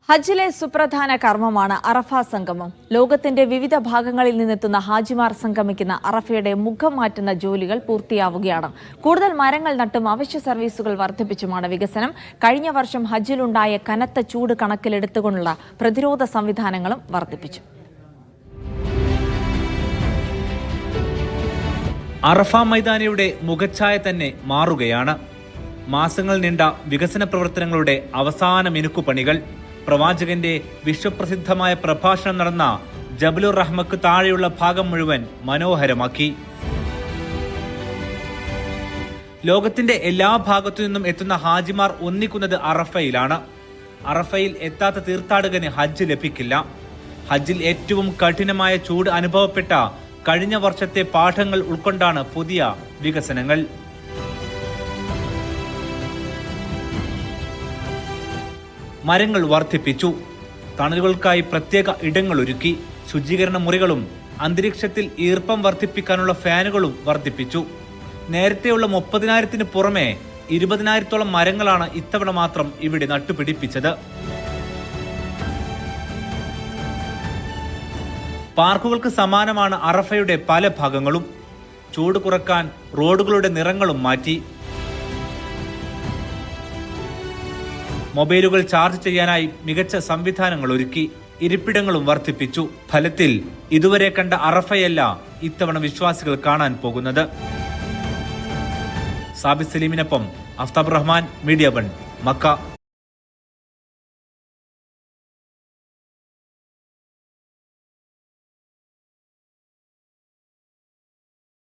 ഹജ്ജിലെ സുപ്രധാന കർമ്മമാണ് അറഫ സംഗമം. ലോകത്തിന്റെ വിവിധ ഭാഗങ്ങളിൽ നിന്നെത്തുന്ന ഹാജിമാർ സംഗമിക്കുന്ന അറഫയുടെ മുഖം മാറ്റുന്ന ജോലികൾ പൂർത്തിയാവുകയാണ്. കൂടുതൽ മരങ്ങൾ നട്ടും അവശ്യ സർവീസുകൾ വർദ്ധിപ്പിച്ചുമാണ് വികസനം. കഴിഞ്ഞ വർഷം ഹജ്ജിലുണ്ടായ കനത്ത ചൂട് കണക്കിലെടുത്തുകൊണ്ടുള്ള പ്രതിരോധ സംവിധാനങ്ങളും വർദ്ധിപ്പിച്ചു. അറഫ മൈതാനിയുടെ മുഖച്ഛായ തന്നെ മാറുകയാണ്. മാസങ്ങൾ നീണ്ട വികസന പ്രവർത്തനങ്ങളുടെ അവസാന മിനുക്കുപണികൾ. പ്രവാചകന്റെ വിശ്വപ്രസിദ്ധമായ പ്രഭാഷണം നടന്ന ജബലുർ റഹ്മക്ക് താഴെയുള്ള ഭാഗം മുഴുവൻ മനോഹരമാക്കി. ലോകത്തിന്റെ എല്ലാ ഭാഗത്തു നിന്നും എത്തുന്ന ഹാജിമാർ ഒന്നിക്കുന്നത് അറഫയിലാണ്. അറഫയിൽ എത്താത്ത തീർത്ഥാടകന് ഹജ്ജ് ലഭിക്കില്ല. ഹജ്ജിൽ ഏറ്റവും കഠിനമായ ചൂട് അനുഭവപ്പെട്ട കഴിഞ്ഞ വർഷത്തെ പാഠങ്ങൾ ഉൾക്കൊണ്ടാണ് പുതിയ വികസനങ്ങൾ. മരങ്ങൾ വർദ്ധിപ്പിച്ചു. തണലുകൾക്കായി പ്രത്യേക ഇടങ്ങൾ ഒരുക്കി. ശുചീകരണ മുറികളും അന്തരീക്ഷത്തിൽ ഈർപ്പം വർദ്ധിപ്പിക്കാനുള്ള ഫാനുകളും വർദ്ധിപ്പിച്ചു. നേരത്തെയുള്ള 30,000-ന് പുറമെ 20,000-ഓളം മരങ്ങളാണ് ഇത്തവണ മാത്രം ഇവിടെ നട്ടുപിടിപ്പിച്ചത്. പാർക്കുകൾക്ക് സമാനമാണ് അറഫയുടെ പല ഭാഗങ്ങളും. ചൂട് കുറക്കാൻ റോഡുകളുടെ നിറങ്ങളും മാറ്റി. മൊബൈലുകൾ ചാർജ് ചെയ്യാനായി മികച്ച സംവിധാനങ്ങൾ ഒരുക്കി. ഇരിപ്പിടങ്ങളും വർദ്ധിപ്പിച്ചു. ഫലത്തിൽ ഇതുവരെ കണ്ട അറഫയല്ല ഇത്തവണ വിശ്വാസികൾ കാണാൻ പോകുന്നത്. സാബിത് സലീമിനൊപ്പം അഫ്താബ് റഹ്മാൻ, മീഡിയ 1, മക്ക.